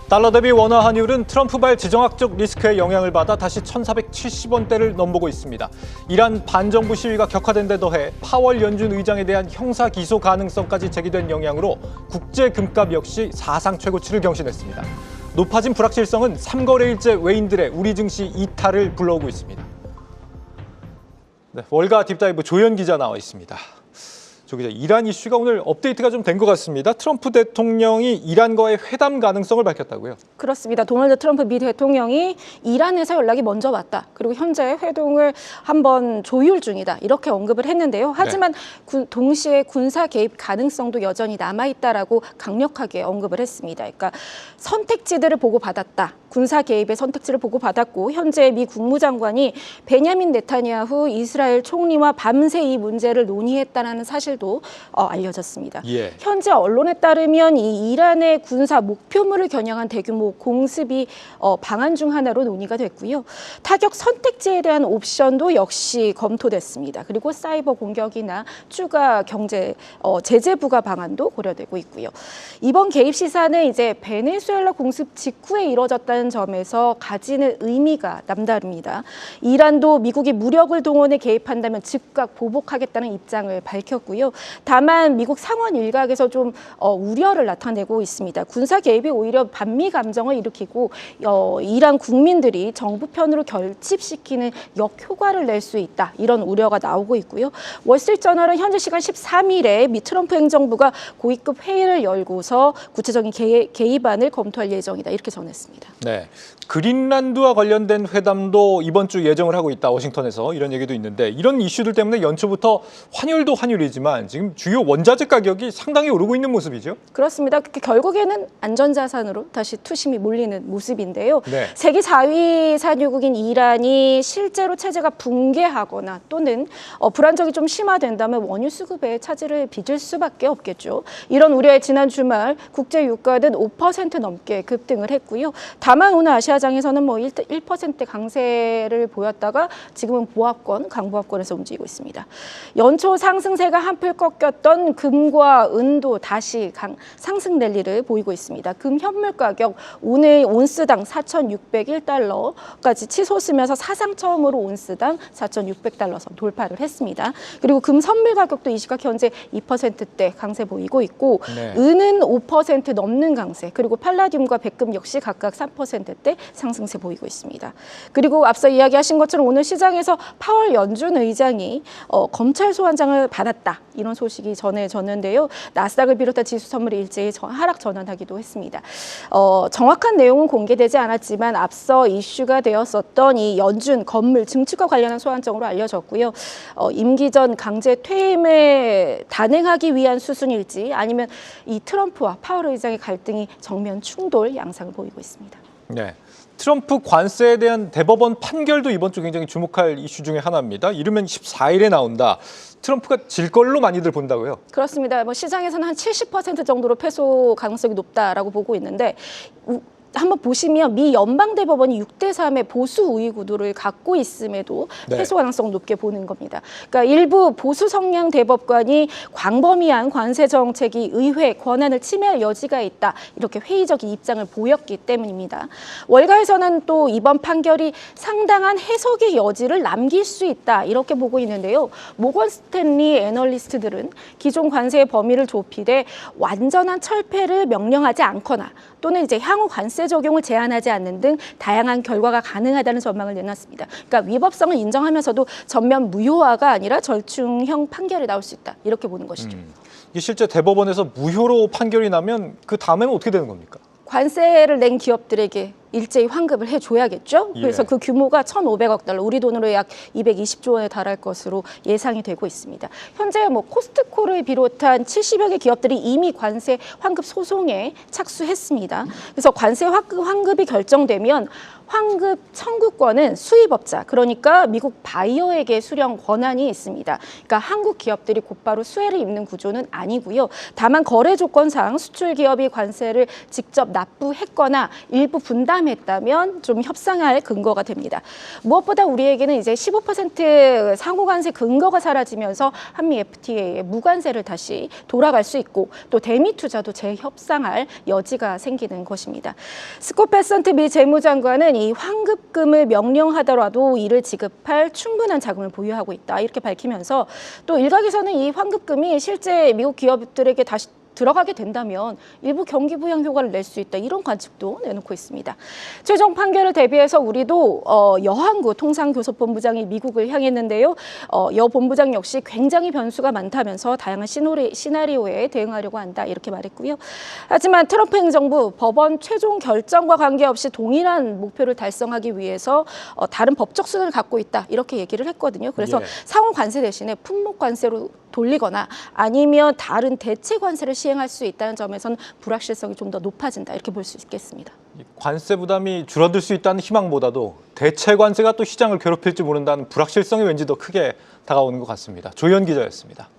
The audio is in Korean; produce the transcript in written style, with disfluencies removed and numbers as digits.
달러 대비 원화 환율은 트럼프발 지정학적 리스크의 영향을 받아 다시 1,470원대를 넘보고 있습니다. 이란 반정부 시위가 격화된 데 더해 파월 연준 의장에 대한 형사 기소 가능성까지 제기된 영향으로 국제 금값 역시 사상 최고치를 경신했습니다. 높아진 불확실성은 3거래일째 외인들의 우리 증시 이탈을 불러오고 있습니다. 네, 월가 딥다이브 조현 기자 나와 있습니다. 조 기자, 이란 이슈가 오늘 업데이트가 좀 된 것 같습니다. 트럼프 대통령이 이란과의 회담 가능성을 밝혔다고요? 그렇습니다. 도널드 트럼프 미 대통령이 이란에서 연락이 먼저 왔다. 그리고 현재 회동을 한번 조율 중이다. 이렇게 언급을 했는데요. 하지만 동시에 군사 개입 가능성도 여전히 남아있다라고 강력하게 언급을 했습니다. 그러니까 선택지들을 보고받았다. 군사 개입의 선택지를 보고받았고 현재 미 국무장관이 베냐민 네타냐후 이스라엘 총리와 밤새 이 문제를 논의했다는 사실도 알려졌습니다. 예. 현재 언론에 따르면 이 이란의 군사 목표물을 겨냥한 대규모 공습이 방안 중 하나로 논의가 됐고요. 타격 선택지에 대한 옵션도 역시 검토됐습니다. 그리고 사이버 공격이나 추가 경제 제재 부과 방안도 고려되고 있고요. 이번 개입 시사는 이제 베네수엘라 공습 직후에 이뤄졌다는 점에서 가지는 의미가 남다릅니다. 이란도 미국이 무력을 동원해 개입한다면 즉각 보복하겠다는 입장을 밝혔고요. 다만 미국 상원 일각에서 좀 우려를 나타내고 있습니다. 군사 개입이 오히려 반미 감정을 일으키고 이란 국민들이 정부 편으로 결집시키는 역효과를 낼 수 있다. 이런 우려가 나오고 있고요. 월스트리트저널은 현지 시간 13일에 미 트럼프 행정부가 고위급 회의를 열고서 구체적인 개입안을 검토할 예정이다. 이렇게 전했습니다. 네, 그린란드와 관련된 회담도 이번 주 예정을 하고 있다. 워싱턴에서 이런 얘기도 있는데 이런 이슈들 때문에 연초부터 환율도 환율이지만 지금 주요 원자재 가격이 상당히 오르고 있는 모습이죠. 그렇습니다. 결국에는 안전자산으로 다시 투심이 몰리는 모습인데요. 네. 세계 4위 산유국인 이란이 실제로 체제가 붕괴하거나 또는 불안정이 좀 심화된다면 원유 수급에 차질을 빚을 수밖에 없겠죠. 이런 우려에 지난 주말 국제 유가는 5% 넘게 급등을 했고요. 다만 오늘 아시아장에서는 1% 강세를 보였다가 지금은 강보합권에서 움직이고 있습니다. 연초 상승세가 한풀 꺾였던 금과 은도 다시 상승 랠리를 보이고 있습니다. 금 현물 가격 오늘 온스당 4,601달러까지 치솟으면서 사상 처음으로 온스당 4,600달러 선 돌파를 했습니다. 그리고 금 선물 가격도 이 시각 현재 2%대 강세 보이고 있고 네. 은은 5% 넘는 강세, 그리고 팔라듐과 백금 역시 각각 3%대 상승세 보이고 있습니다. 그리고 앞서 이야기하신 것처럼 오늘 시장에서 파월 연준 의장이 검찰 소환장을 받았다. 이런 소식이 전해졌는데요. 나스닥을 비롯한 지수 선물이 일제히 하락 전환하기도 했습니다. 정확한 내용은 공개되지 않았지만 앞서 이슈가 되었었던 이 연준 건물 증축과 관련한 소환장으로 알려졌고요. 임기 전 강제 퇴임에 단행하기 위한 수순일지 아니면 이 트럼프와 파월 의장의 갈등이 정면 충돌 양상을 보이고 있습니다. 네, 트럼프 관세에 대한 대법원 판결도 이번 주 굉장히 주목할 이슈 중에 하나입니다. 이르면 14일에 나온다. 트럼프가 질 걸로 많이들 본다고요? 그렇습니다. 시장에서는 한 70% 정도로 패소 가능성이 높다라고 보고 있는데 한번 보시면 미 연방대법원이 6대3의 보수 우위 구도를 갖고 있음에도 패소 가능성 높게 보는 겁니다. 그러니까 일부 보수 성향 대법관이 광범위한 관세 정책이 의회 권한을 침해할 여지가 있다. 이렇게 회의적인 입장을 보였기 때문입니다. 월가에서는 또 이번 판결이 상당한 해석의 여지를 남길 수 있다. 이렇게 보고 있는데요. 모건 스탠리 애널리스트들은 기존 관세의 범위를 좁히되 완전한 철폐를 명령하지 않거나 또는 이제 향후 관세 적용을 제한하지 않는 등 다양한 결과가 가능하다는 전망을 내놨습니다. 그러니까 위법성을 인정하면서도 전면 무효화가 아니라 절충형 판결이 나올 수 있다. 이렇게 보는 것이죠. 이게 실제 대법원에서 무효로 판결이 나면 그 다음에는 어떻게 되는 겁니까? 관세를 낸 기업들에게 일제히 환급을 해줘야겠죠. 그래서 그 규모가 1,500억 달러, 우리 돈으로 약 220조 원에 달할 것으로 예상이 되고 있습니다. 현재 코스트코를 비롯한 70여 개 기업들이 이미 관세 환급 소송에 착수했습니다. 그래서 관세 환급이 결정되면 환급 청구권은 수입업자, 그러니까 미국 바이어에게 수령 권한이 있습니다. 그러니까 한국 기업들이 곧바로 수혜를 입는 구조는 아니고요. 다만 거래 조건상 수출 기업이 관세를 직접 납부했거나 일부 분담 공감했다면 좀 협상할 근거가 됩니다. 무엇보다 우리에게는 이제 15% 상호관세 근거가 사라지면서 한미 FTA의 무관세를 다시 돌아갈 수 있고 또 대미 투자도 재협상할 여지가 생기는 것입니다. 스콧 베선트 미 재무장관은 이 환급금을 명령하더라도 이를 지급할 충분한 자금을 보유하고 있다 이렇게 밝히면서 또 일각에서는 이 환급금이 실제 미국 기업들에게 다시 들어가게 된다면 일부 경기 부양 효과를 낼 수 있다 이런 관측도 내놓고 있습니다. 최종 판결을 대비해서 우리도 여한구 통상교섭본부장이 미국을 향했는데요. 여 본부장 역시 굉장히 변수가 많다면서 다양한 시나리오에 대응하려고 한다 이렇게 말했고요. 하지만 트럼프 행정부 법원 최종 결정과 관계없이 동일한 목표를 달성하기 위해서 다른 법적 수단을 갖고 있다 이렇게 얘기를 했거든요. 그래서 상호 관세 대신에 품목 관세로 돌리거나 아니면 다른 대체 관세를 시행할 수 있다는 점에서는 불확실성이 좀 더 높아진다 이렇게 볼 수 있겠습니다. 관세 부담이 줄어들 수 있다는 희망보다도 대체 관세가 또 시장을 괴롭힐지 모른다는 불확실성이 왠지 더 크게 다가오는 것 같습니다. 조현 기자였습니다.